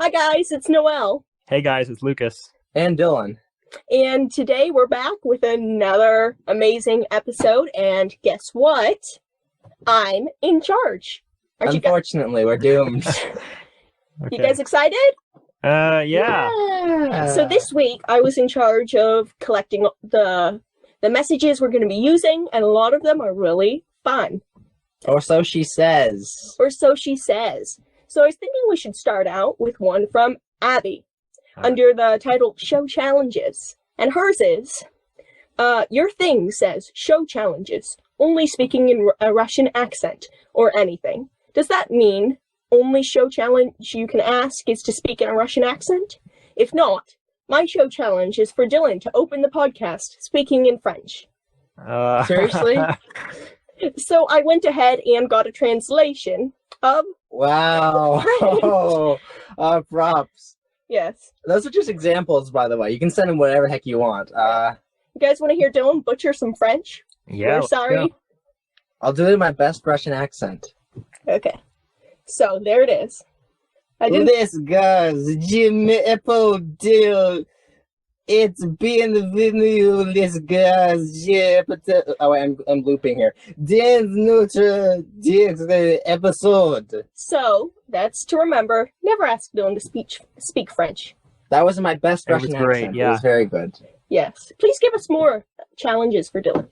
Hi guys, it's Noelle. Hey guys, it's Lucas. And Dylan. And today we're back with another amazing episode, and guess what? I'm in charge. Unfortunately, we're doomed. You guys excited? Yeah. So this week I was in charge of collecting the messages we're going to be using, and a lot of them are really fun. Or so she says. Or so she says. So I was thinking we should start out with one from Abby, under the title Show Challenges. And hers is, your thing says show challenges, only speaking in a Russian accent, or anything. Does that mean only show challenge you can ask is to speak in a Russian accent? If not, my show challenge is for Dylan to open the podcast speaking in French. Seriously? So I went ahead and got a translation of Wow. Props. Yes. Those are just examples, by the way. You can send them whatever heck you want. You guys want to hear Dylan butcher some French? Yeah. We're sorry. I'll do it in my best Russian accent. Okay. So there it is. This goes Jimmy Apple Deal. It's been the this guy's oh wait, I'm looping here. Dance neutral episode. So that's to remember. Never ask Dylan to speak French. That was my best Russian great, accent. yeah. It was very good. Yes. Please give us more challenges for Dylan.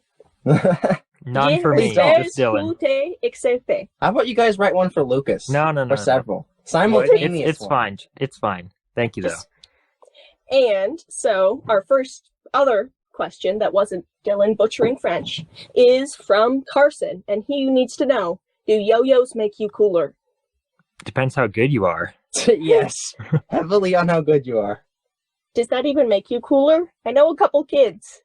None for me, just Dylan. How about you guys write one for Lucas? No. Or several. No, Simultaneous. it's fine. It's fine. Thank you, though. And so our first other question that wasn't Dylan butchering French is from Carson, and he needs to know, do yo-yos make you cooler? Depends how good you are. Yes. Heavily on how good you are. Does that even make you cooler? I know a couple kids.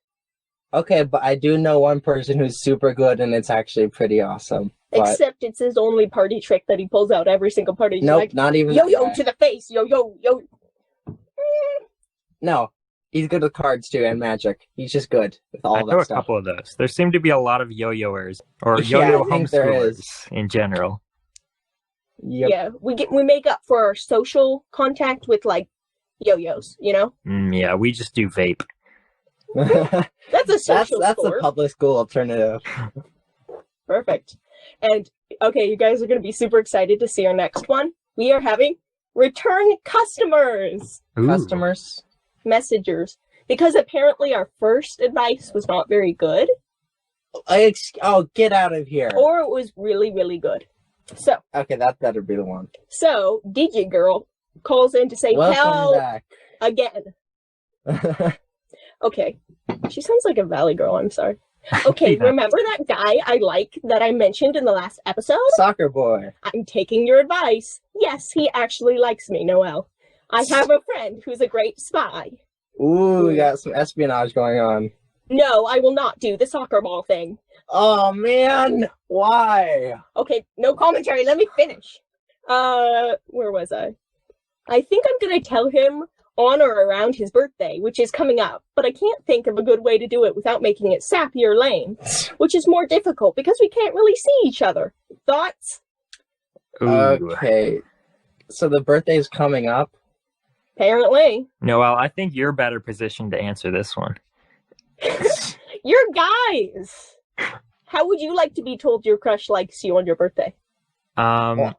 Okay, but I do know one person who's super good, and it's actually pretty awesome. But... Except it's his only party trick that he pulls out every single party. Nope, like, not even yo-yo to the face, yo-yo. No, he's good with cards too and magic. He's just good with all I that know stuff. a couple of those. There seem to be a lot of yo-yoers or Yeah, yo-yo I think there homeschoolers is. in general. Yep. Yeah, we make up for our social contact with like yo-yos, you know? Yeah, we just do vape. That's a social that's score. a public school alternative. Perfect. And okay, you guys are going to be super excited to see our next one. We are having return customers. Ooh. Customers. Messengers, because apparently our first advice was not very good, Oh, get out of here. or it was really, really good. So, Okay, that better be the one. so DJ Girl calls in to say Welcome "Pal" again. Okay, she sounds like a Valley Girl. I'm sorry. Okay, Yeah. remember that guy I like that I mentioned in the last episode? Soccer boy. I'm taking your advice. Yes, he actually likes me, Noelle. I have a friend who's a great spy. Ooh, we got some espionage going on. No, I will not do the soccer ball thing. Oh man, why? Okay, no commentary. Let me finish. Where was I? I think I'm gonna tell him on or around his birthday, which is coming up, but I can't think of a good way to do it without making it sappy or lame, which is more difficult because we can't really see each other. Thoughts? Ooh. Okay, so the birthday's coming up. Apparently. Noel, I think you're better positioned to answer this one. You're guys! How would you like to be told your crush likes you on your birthday? I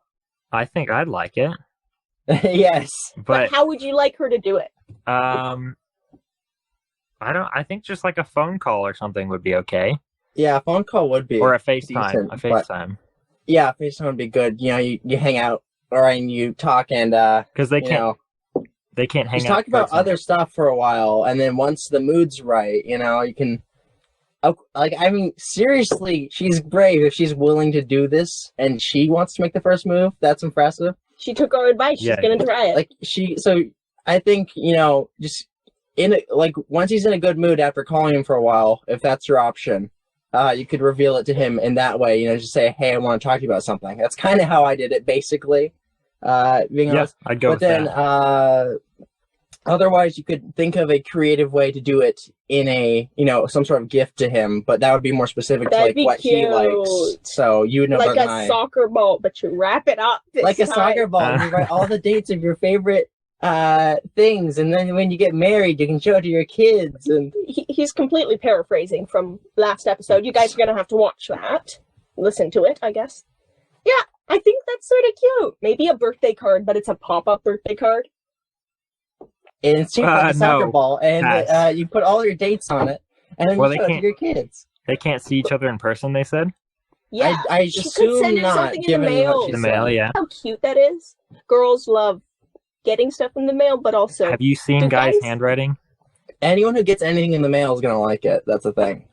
think I'd like it, Yes. but how would you like her to do it? I think just like a phone call or something would be okay, Yeah, a phone call would be. or a FaceTime. decent, A but- FaceTime, Yeah, FaceTime would be good. You know, you hang out, or and you talk and because they you can't know, hang just out. talk about personally. other stuff for a while, and then once the mood's right, you know, you can. Like, I mean, seriously, she's brave if she's willing to do this, and she wants to make the first move. That's impressive. She took our advice. She's Yeah. gonna try it. Like so I think, you know, just once he's in a good mood after calling him for a while, if that's your option, you could reveal it to him in that way. You know, just say, "Hey, I want to talk to you about something." That's kind of how I did it, basically. Being Yeah, honest. I'd go But with then, that. otherwise, you could think of a creative way to do it in a, you know, some sort of gift to him, but that would be more specific to That'd like be what he likes. cute. So you would know Like better a than I. soccer ball, but you wrap it up this Like a time. soccer ball. You write all the dates of your favorite things, and then when you get married, you can show it to your kids. And He's completely paraphrasing from last episode. You guys are gonna have to watch that. Listen to it, I guess. Yeah, I think that's sort of cute. Maybe a birthday card, but it's a pop-up birthday card. it's shaped like a soccer No. ball, and you put all your dates on it, and then Well, you they show it to can't- your kids. They can't see each other in person, they said? Yeah, I she could assume send him not, something in the given what mail. she The said. mail, yeah. How cute that is. Girls love getting stuff in the mail, but also Have you seen do guys' guys- handwriting? Anyone who gets anything in the mail is gonna like it. That's the thing.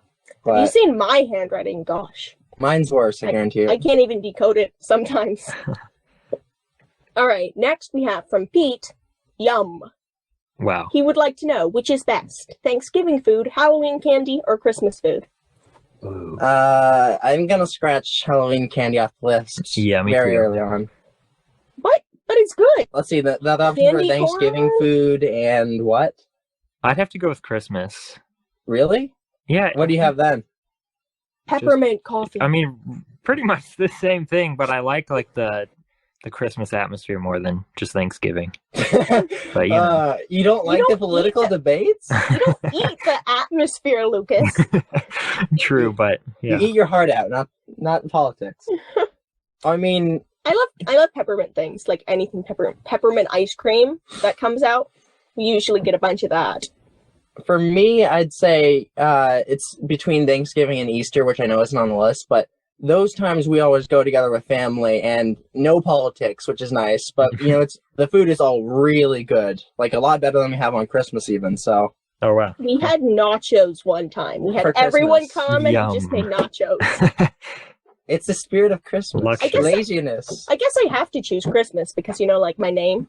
have you But seen my handwriting? Gosh, mine's worse, I guarantee you. I can't even decode it sometimes. All right, next we have from Pete. Yum. Wow. He would like to know which is best: Thanksgiving food, Halloween candy, or Christmas food. Ooh. I'm gonna scratch Halloween candy off the list. Yeah, me very too. early on. But it's good. Let's see the option for Candy Thanksgiving corn? food and what? I'd have to go with Christmas. Really? Yeah. What do you have then? Peppermint coffee. I mean, pretty much the same thing, but I like the Christmas atmosphere more than just Thanksgiving. But you know. You don't like don't the political eat debates? You don't eat the atmosphere, Lucas. True, but yeah. You eat your heart out, not politics. I mean, I love peppermint things, like anything peppermint ice cream that comes out. We usually get a bunch of that. for me, I'd say it's between Thanksgiving and Easter, which I know isn't on the list, but those times we always go together with family and no politics, which is nice. But it's the food is all really good, like a lot better than we have on Christmas even. So Oh wow. We had nachos one time. We had For everyone Christmas. come and Yum. just made nachos. it's the spirit of Christmas. Luxury. I guess- Laziness. I guess I have to choose Christmas because, like my name.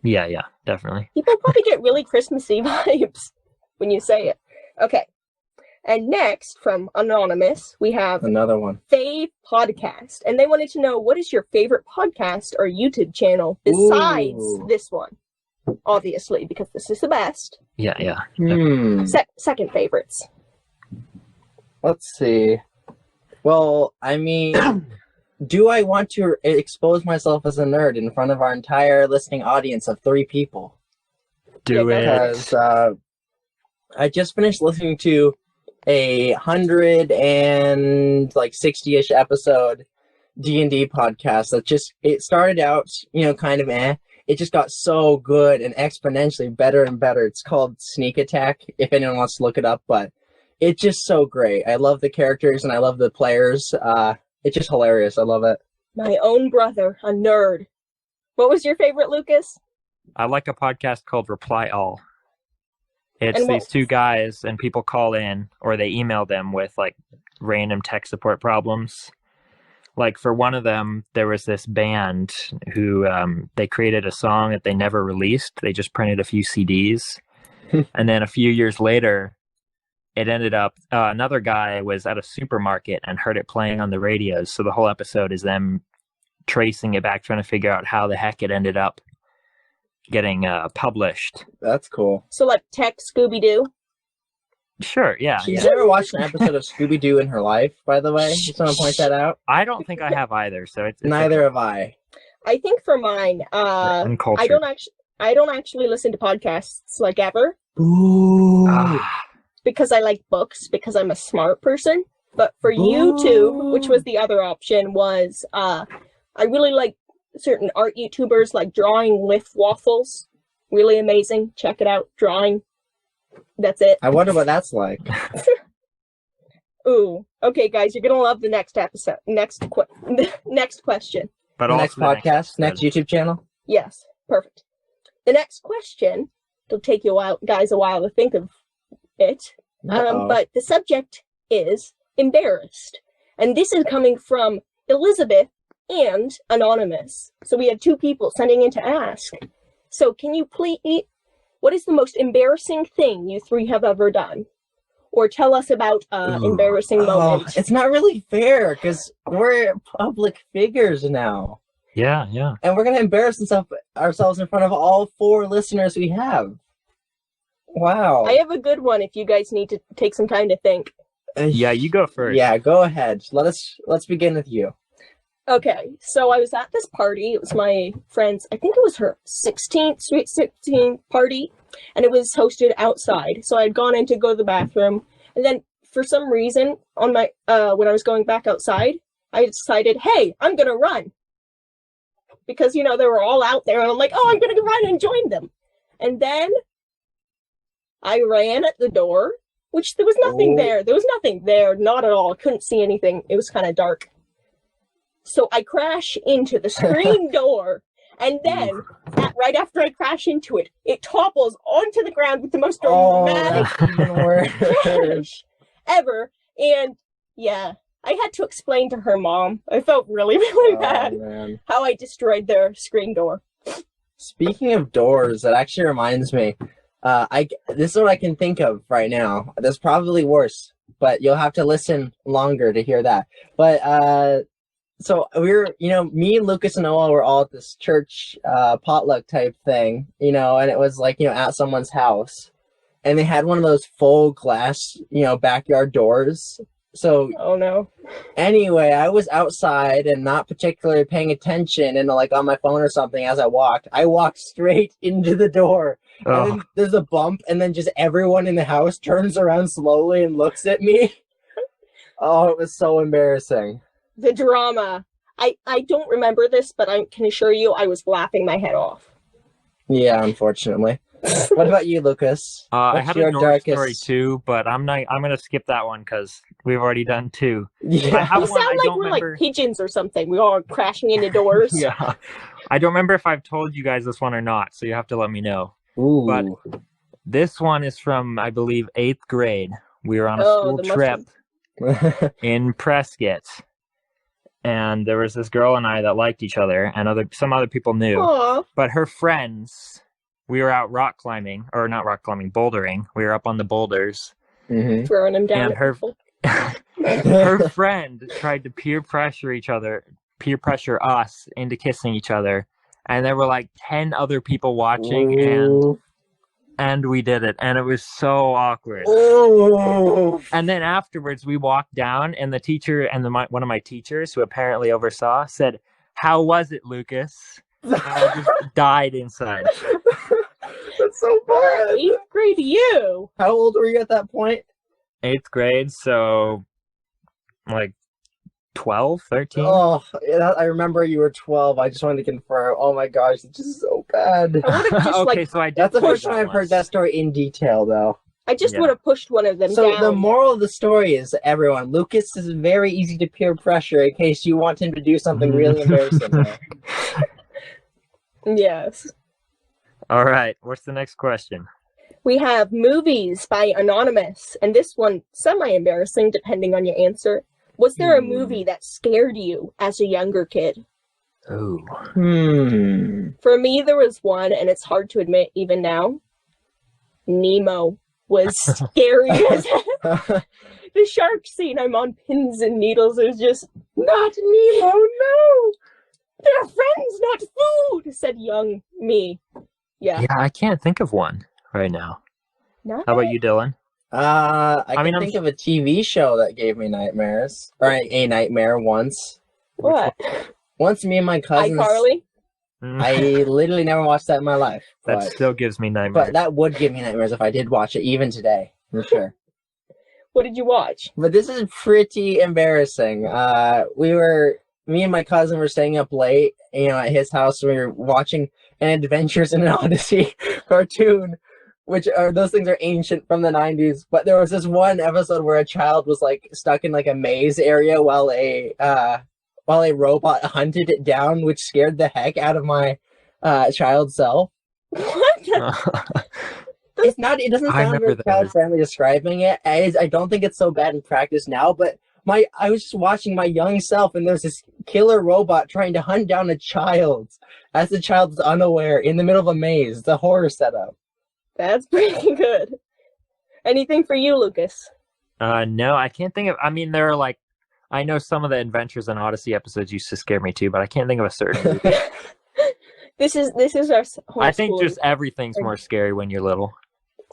Yeah, definitely. People probably get really Christmassy vibes when you say it. Okay. And next, from Anonymous, we have Another one. Fave Podcast. And they wanted to know, what is your favorite podcast or YouTube channel besides Ooh. this one? Obviously, because this is the best. Yeah. Second favorites. Let's see. Well, I mean, do I want to expose myself as a nerd in front of our entire listening audience of 3 people? Do Yeah, it. Because I just finished listening to 160-ish episode D&D podcast it started out, kind of It just got so good and exponentially better and better. It's called Sneak Attack, if anyone wants to look it up, but it's just so great. I love the characters and I love the players. It's just hilarious. I love it. My own brother, a nerd. What was your favorite, Lucas? I like a podcast called Reply All. It's And what- these 2 guys, and people call in or they email them with like random tech support problems. Like for one of them, there was this band who they created a song that they never released. They just printed a few CDs. And then a few years later, it ended up, another guy was at a supermarket and heard it playing on the radios. So the whole episode is them tracing it back, trying to figure out how the heck it ended up getting published. That's cool. So, like Tech Scooby-Doo? Sure, yeah. She's never watched an episode of Scooby-Doo in her life, by the way. Just want to point that out. I don't think I have either, so it's Neither have I. I think for mine, uncultured. I don't actually listen to podcasts like ever Ooh. because I like books because I'm a smart person. But for YouTube, which was the other option, was I really like certain art YouTubers like Drawing with Waffles. Really amazing. Check it out. Drawing. That's it. I wonder what that's like. Ooh. Okay, guys, you're gonna love the next episode. Next question. But The also next podcast, episode. next YouTube channel. Yes, perfect. The next question, it'll take you a while to think of it. Uh-oh. But the subject is embarrassed. And this is coming from Elizabeth and Anonymous. So we had 2 people sending in to ask. So can you please, what is the most embarrassing thing you 3 have ever done? Or tell us about embarrassing moment. It's not really fair because we're public figures now. Yeah. And we're going to embarrass ourselves in front of all 4 listeners we have. Wow. I have a good one if you guys need to take some time to think. Yeah, you go first. Yeah, go ahead. Let's begin with you. Okay, so I was at this party. It was my friend's, I think it was her 16th, sweet 16th party, and it was hosted outside. So I had gone in to go to the bathroom, and then for some reason, on my when I was going back outside, I decided, hey, I'm gonna run. Because, you know, they were all out there, and I'm like, oh, I'm gonna go run and join them. And then I ran at the door, which there was nothing there. There was nothing there, not at all. I couldn't see anything. It was kind of dark. So I crash into the screen door, and then, right after I crash into it, it topples onto the ground with the most dramatic crash ever. And yeah, I had to explain to her mom. I felt really, really bad how I destroyed their screen door. Speaking of doors, that actually reminds me. This is what I can think of right now. There's probably worse, but you'll have to listen longer to hear that. But so me, Lucas, and Noah were all at this church potluck type thing, and it was like, at someone's house, and they had one of those full glass, backyard doors. So, oh no. Anyway, I was outside and not particularly paying attention, and like on my phone or something as I walked straight into the door. And then there's a bump, and then just everyone in the house turns around slowly and looks at me. Oh, it was so embarrassing. The drama. I don't remember this, but I can assure you I was laughing my head off. Yeah, unfortunately. What about you, Lucas? I have a door story too, but I'm gonna skip that one because we've already done two. Yeah. I have sound like we're like pigeons or something. We're all crashing into doors. Yeah. I don't remember if I've told you guys this one or not, so you have to let me know. Ooh. But this one is from, I believe, 8th grade. We were on a school trip in Prescott. And there was this girl and I that liked each other, and some other people knew. Aww. But her friends, we were out bouldering. We were up on the boulders. Mm-hmm. Throwing them down. And her friend tried to peer pressure us into kissing each other. And there were like 10 other people watching. Ooh. And we did it, and it was so awkward. Ooh. And then afterwards, we walked down, and the teacher and one of my teachers, who apparently oversaw, said, "How was it, Lucas?" And I just died inside. That's so bad. 8th grade, you. How old were you at that point? 8th grade, so like 12, 13. Oh, I remember you were 12. I just wanted to confirm. Oh my gosh, it's just so bad. That's the first time I've heard that story in detail, though. I just would have pushed one of them down. So the moral of the story is, everyone, Lucas is very easy to peer pressure in case you want him to do something really embarrassing. Yes. All right, what's the next question? We have movies by Anonymous, and this one semi-embarrassing depending on your answer. Was there a movie that scared you as a younger kid? Oh. For me, there was one, and it's hard to admit even now. Nemo was scary as hell. The shark scene, I'm on pins and needles, is just, not Nemo, no! They're friends, not food, said young me. Yeah, I can't think of one right now. Not How about you, Dylan? I can think of a TV show that gave me nightmares. Or a nightmare once. What? Once me and my cousins... iCarly? I literally never watched that in my life. That still gives me nightmares. But that would give me nightmares if I did watch it, even today. For sure. What did you watch? But this is pretty embarrassing. Me and my cousin were staying up late, at his house. We were watching an Adventures in an Odyssey cartoon. Those things are ancient from the 90s, but there was this one episode where a child was like stuck in like a maze area while a robot hunted it down, which scared the heck out of my child self. What? It doesn't sound very child friendly describing it. I don't think it's so bad in practice now, but I was just watching my young self, and there's this killer robot trying to hunt down a child as the child was unaware in the middle of a maze. It's a horror setup. That's pretty good. Anything for you, Lucas? No, I can't think of... I mean, there are like... I know some of the Adventures in Odyssey episodes used to scare me too, but I can't think of a certain movie. This is our whole I think just everything's more scary when you're little.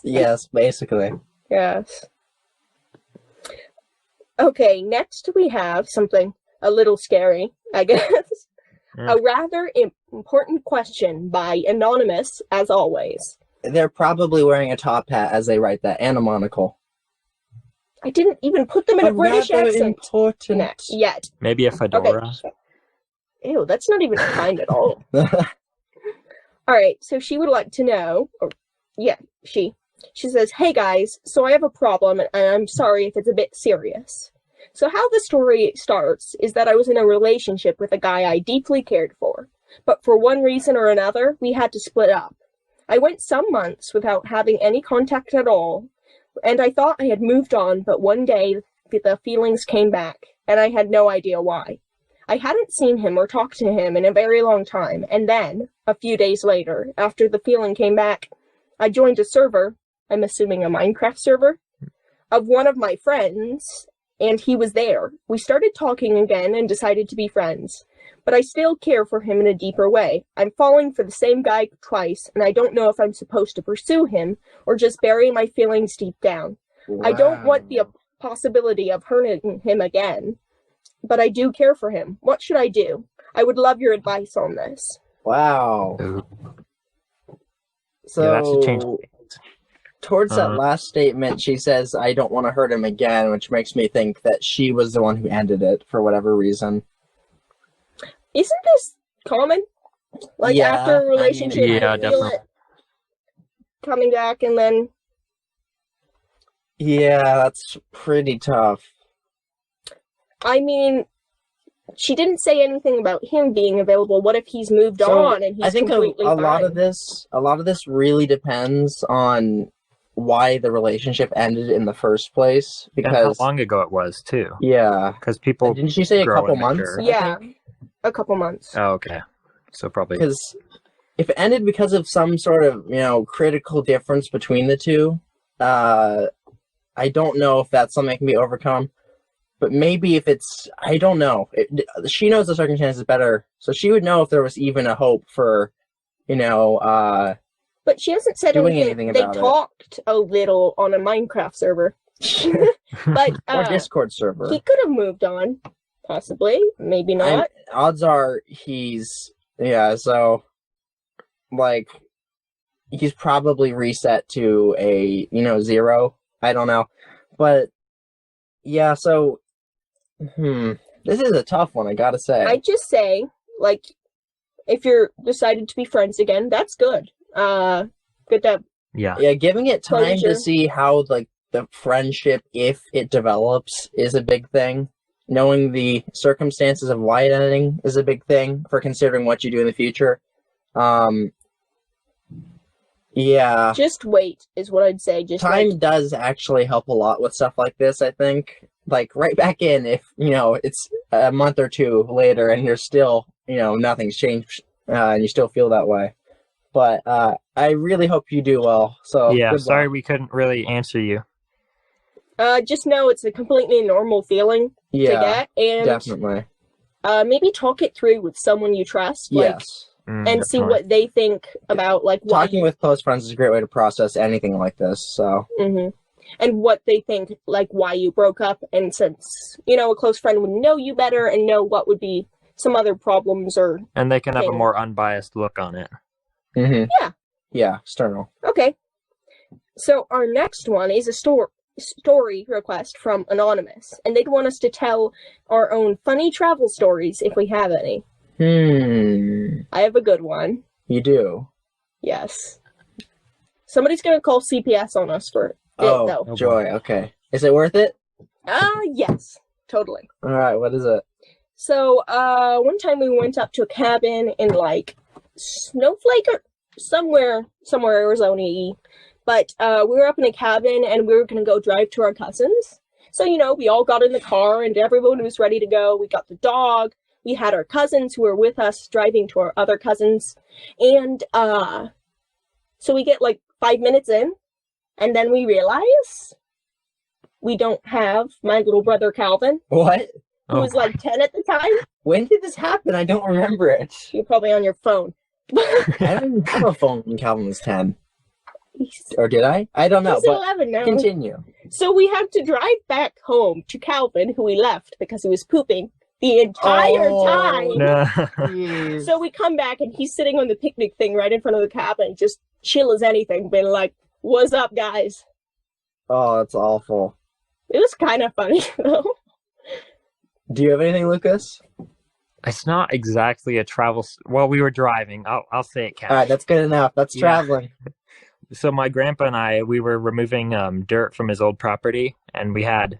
Yes, basically. Yes. Okay, next we have something a little scary, I guess. Yeah. A rather important question by Anonymous, as always. They're probably wearing a top hat as they write that, and a monocle. I didn't even put them in a British rather accent important. yet. Maybe a fedora. Okay. Ew, that's not even kind at all. Alright, so she would like to know, she says, "Hey guys, so I have a problem, and I'm sorry if it's a bit serious. So how the story starts is that I was in a relationship with a guy I deeply cared for, but for one reason or another, we had to split up. I went some months without having any contact at all, and I thought I had moved on, but one day the feelings came back, and I had no idea why. I hadn't seen him or talked to him in a very long time, and then, a few days later, after the feeling came back, I joined a server, I'm assuming a Minecraft server, of one of my friends, and he was there. We started talking again and decided to be friends. But I still care for him in a deeper way. I'm falling for the same guy twice, and I don't know if I'm supposed to pursue him or just bury my feelings deep down. Wow. I don't want the possibility of hurting him again, but I do care for him. What should I do? I would love your advice on this." Wow. Ooh. So, Yeah, that's a change. towards that last statement, she says, "I don't want to hurt him again," which makes me think that she was the one who ended it for whatever reason. Isn't this common? Like, Yeah, after a I mean, relationship, yeah, you feel definitely. it coming back, and then... Yeah, that's pretty tough. I mean, she didn't say anything about him being available. What if he's moved So, on and he's I think completely a lot fine? of this really depends on why the relationship ended in the first place. And how Because long ago it was, too. yeah, Because people didn't she say a grow couple and months? mature. I Yeah, think? a couple months. Oh, okay. So probably... Because if it ended because of some sort of critical difference between the two, I don't know if that's something that can be overcome. But maybe if it's, I don't know. She knows the circumstances better, so she would know if there was even a hope for, But she hasn't said doing anything. anything They about it. talked a little on a Minecraft server. But or Discord server. he could have moved on. Possibly. Maybe not. Odds are he's so like he's probably reset to a 0. I don't know, but yeah. So this is a tough one. I gotta say. I'd just say, like, if you're decided to be friends again, that's good. Good to Yeah. Giving it time closure. to see how the friendship, if it develops, is a big thing. Knowing the circumstances of why it ending is a big thing for considering what you do in the future. Yeah. Just wait is what I'd say. Just Time does actually help a lot with stuff like this, I think. Like, right back in if, it's a month or two later and you're still, nothing's changed and you still feel that way. But I really hope you do well. So Yeah, good sorry luck. we couldn't really answer you. just know it's a completely normal feeling to get, and definitely. Maybe talk it through with someone you trust, Yes. and see Definitely. what they think about why Talking with close friends is a great way to process anything like this. So and what they think, like, why you broke up, and since a close friend would know you better and know what would be some other problems or And they can have a thing. more unbiased look on it. Yeah, external. Okay. So our next one is a story request from Anonymous, and they'd want us to tell our own funny travel stories if we have any. I have a good one. You do? Yes. Somebody's gonna call CPS on us for it, though. Oh, joy. Okay. Is it worth it? Yes. Totally. All right. What is it? So, one time we went up to a cabin in, like, Snowflake or somewhere Arizona-y. But, we were up in a cabin and we were gonna go drive to our cousins. So, we all got in the car and everyone was ready to go. We got the dog. We had our cousins who were with us driving to our other cousins. And, so we get, like, 5 minutes in, and then we realize we don't have my little brother Calvin, What? who was, like, 10 at the time. When did this happen? I don't remember it. You're probably on your phone. I don't even have a phone when Calvin was 10. He's Or did I? I don't know, but 11 now. continue. So we had to drive back home to Calvin, who we left because he was pooping the entire time. No. Jeez. So we come back and he's sitting on the picnic thing right in front of the cabin, just chill as anything, being like, "What's up, guys?" Oh, that's awful. It was kind of funny, though. Do you have anything, Lucas? It's not exactly a travel. Well, we were driving. I'll say it, Kat. All right, that's good enough. That's Yeah. traveling. So my grandpa and I, we were removing dirt from his old property, and we had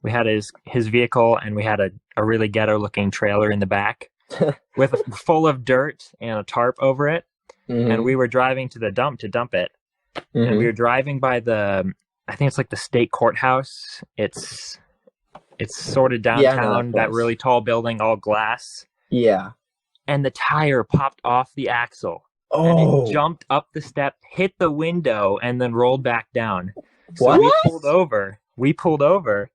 his vehicle, and we had a really ghetto looking trailer in the back with full of dirt and a tarp over it. Mhm. And we were driving to the dump to dump it. And Mhm. we were driving by I think it's like the state courthouse. It's sort of downtown, that place. really tall building, all glass. Yeah. And the tire popped off the axle. Oh. And it jumped up the step, hit the window, and then rolled back down. So What? we pulled over,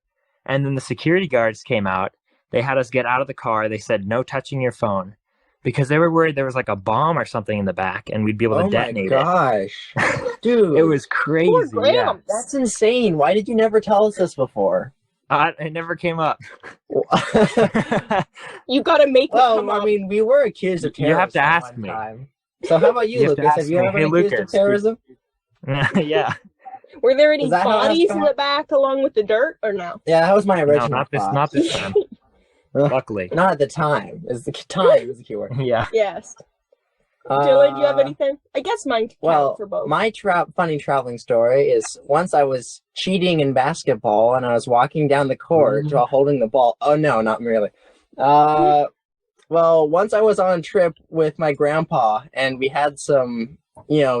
and then the security guards came out. They had us get out of the car. They said, "No touching your phone," because they were worried there was like a bomb or something in the back, and we'd be able to Oh my detonate gosh. Dude. it. It was crazy. Poor Yeah. Gramps. That's insane. Why did you never tell us this before? It never came up. You gotta make it come Well, I up. mean, we were accused of terrorism. You have to at ask one me. time. So how about you, You have to Lucas? ask Have you me. ever Hey, been accused of Lucas, terrorism? Yeah. Were there any Is that how that's bodies in going? the back along with the dirt, or no? Yeah, that was my No, original not this. thought. Not this time. Luckily. Not at the time. Is the time is the keyword. Yeah. Yes. Dylan, do you have Uh, anything? I guess mine count Well, for both. my funny traveling story is once I was cheating in basketball and I was walking down the court while holding the ball. Oh no, not really. Well, once I was on a trip with my grandpa and we had some,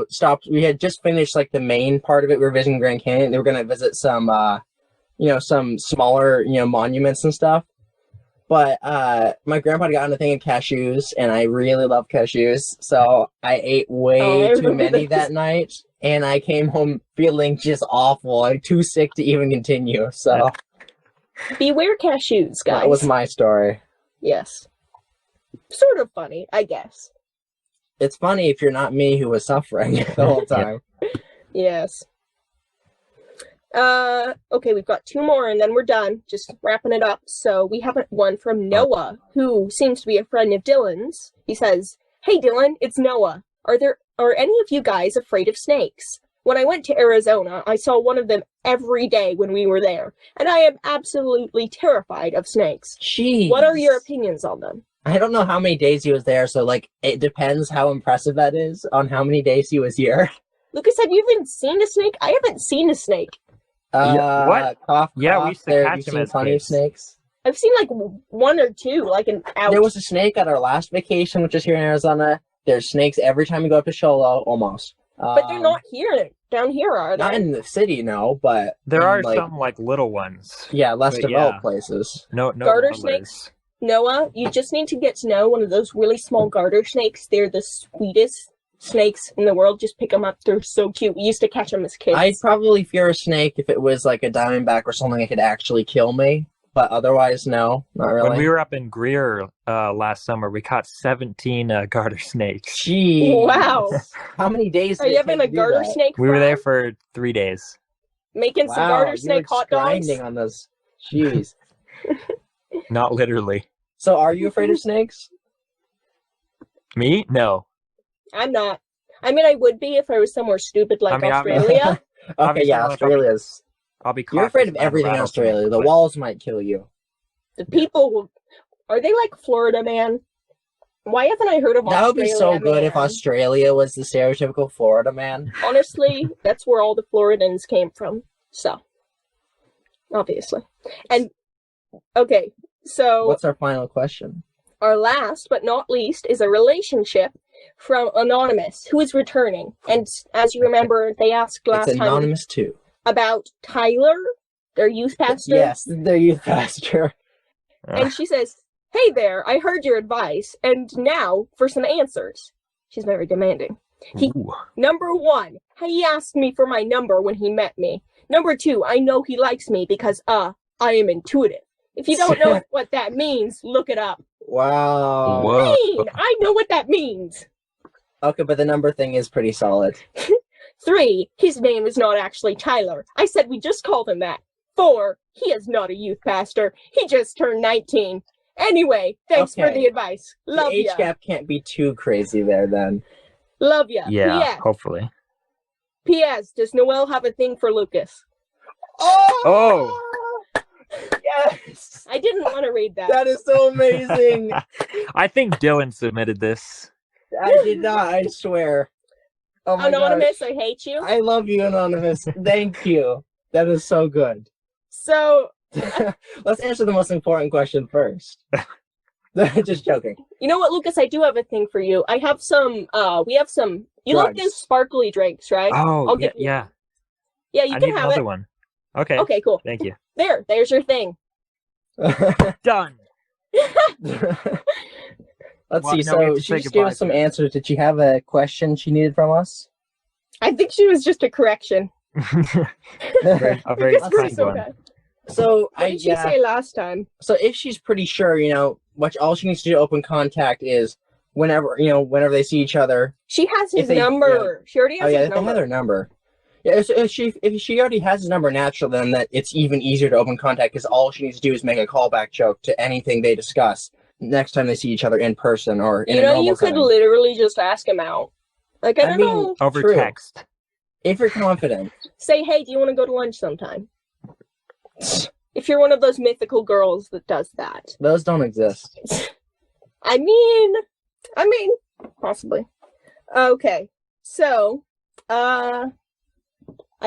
stopped. We had just finished like the main part of it. We were visiting Grand Canyon. They were going to visit some, some smaller, monuments and stuff. But my grandpa got on a thing of cashews, and I really love cashews, so I ate way I too remember many this. that night, and I came home feeling just awful. I'm too sick to even continue. So Beware cashews, guys. that was my story. Yes. Sort of funny, I guess. It's funny if you're not me who was suffering the whole time. Yes. Okay, we've got two more and then we're done. Just wrapping it up. So we have one from Noah, who seems to be a friend of Dylan's. He says, "Hey Dylan, it's Noah. Are any of you guys afraid of snakes? When I went to Arizona, I saw one of them every day when we were there, and I am absolutely terrified of snakes. Jeez. What are your opinions on them?" I don't know how many days he was there, so it depends how impressive that is on how many days he was here. Lucas, have you even seen a snake? I haven't seen a snake. Yeah, what? Cough, Yeah, we cough. used to There, catch you've them seen as plenty of kids. snakes. I've seen like one or two, like an out. There was a snake at our last vacation, which is here in Arizona. There's snakes every time we go up to Sholo, almost. But they're not down here, are they? Not in the city, no, but There in, are like, some like little ones. yeah, less but developed yeah. places. No Garter rollers. snakes? Noah, you just need to get to know one of those really small garter snakes. They're the sweetest snakes in the world. Just pick them up. They're so cute. We used to catch them as kids. I'd probably fear a snake if it was like a diamondback or something that could actually kill me. But otherwise, no, not really. When we were up in Greer last summer, we caught 17 garter snakes. Jeez. Wow. How many days Are did you it having take a to do garter that? snake We were farm? there for 3 days. Making some Wow, garter you snake were hot dogs? grinding on those. Jeez. Not literally. So are you afraid of snakes? Me? No. I'm not. I mean, I would be if I was somewhere stupid like I mean, Australia. Okay, Obviously, yeah, I don't know if I'll be- Australia's. I'll be. You're caught afraid for of some everything in rattlesnake, Australia. The but- walls might kill you. The people will... Are they like Florida, man? Why haven't I heard of Australia? That would be so good if man? Australia was the stereotypical Florida man. Honestly, that's where all the Floridans came from. So, obviously. And, okay, so What's our final question? our last but not least is a relationship from Anonymous, who is returning. And as you remember, they asked last It's time anonymous too. about Tyler, their youth pastor. Yes, their youth pastor. And she says, "Hey there, I heard your advice, and now for some answers." She's very demanding. Ooh. Number one, he asked me for my number when he met me. Number two, I know he likes me because, I am intuitive. If you don't know what that means, look it up. Wow. Whoa. I know what that means. Okay, but the number thing is pretty solid. 3, his name is not actually Tyler. I said we just called him that. 4, he is not a youth pastor. He just turned 19. Anyway, thanks for Okay. the advice. Love the age ya. gap can't be too crazy there then. Love ya. Yeah, P.S. hopefully. P.S. Does Noelle have a thing for Lucas? Oh! Yes! I didn't want to read that. That is so amazing. I think Dylan submitted this. I did not, I swear. Oh my Anonymous, gosh. I hate you. I love you, Anonymous. Thank you. That is so good. So, Let's answer the most important question first. Just joking. you know what, Lucas? I do have a thing for you. I have some, we have some, you like Drugs. those sparkly drinks, right? Oh, I'll yeah, give you- yeah. Yeah, you I can need have another it. one. Okay. Okay, cool. Thank you. There's your thing. Done. Let's Well, see. no, we have So to she say just gave goodbye us some to her. answers. Did she have a question she needed from us? I think she was just a correction. a very Because we're kind so one. bad. So What did she say last time? So if she's pretty sure, what all she needs to do to open contact is whenever they see each other. She has his If they- number. She already Oh has yeah, his if they have number. their number. Yeah, so if she already has his number natural, then that it's even easier to open contact because all she needs to do is make a callback joke to anything they discuss next time they see each other in person or in You a know, normal you could setting. literally just ask him out. Like, I I don't mean- know. Over True. text. If you're confident. Say, hey, do you want to go to lunch sometime? If you're one of those mythical girls that does that. Those don't exist. I mean, possibly. Okay, so, I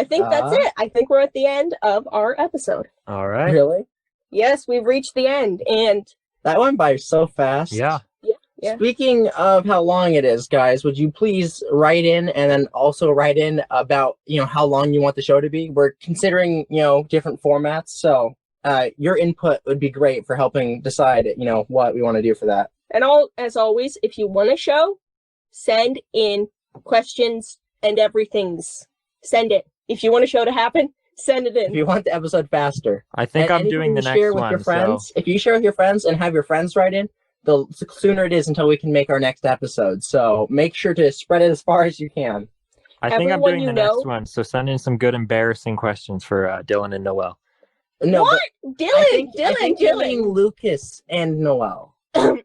think that's it. I think we're at the end of our episode. All right. Really? Yes, we've reached the end, and That went by so fast. Yeah. yeah. Speaking of how long it is, guys, would you please write in and then also write in about, how long you want the show to be? We're considering, different formats. So your input would be great for helping decide, what we want to do for that. And as always, if you want a show, send in questions and everything's. Send it. If you want a show to happen, send it If in. you want the episode faster. I think And I'm doing anything the you next share with one. your friends, if you share with your friends and have your friends write in, the sooner it is until we can make our next episode. So make sure to spread it as far as you can. I think I'm Everyone doing you the know- next one. So send in some good embarrassing questions for Dylan and Noelle. No, What? but Dylan, I think you mean Dylan. Lucas and Noelle.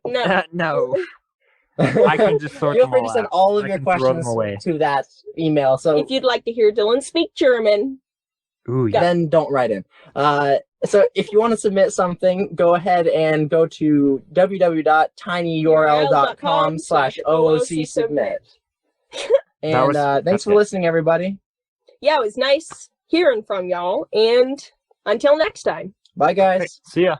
No. No. I can just sort Feel them free all to send out. all of I your can throw them questions away. to that email. So If you'd like to hear Dylan speak German, Ooh, yeah. then don't write in. So if you want to submit something, go ahead and go to www.tinyurl.com/oocsubmit. And That's thanks for good. listening, everybody. yeah, it was nice hearing from y'all, and until next time. Bye, guys. See ya.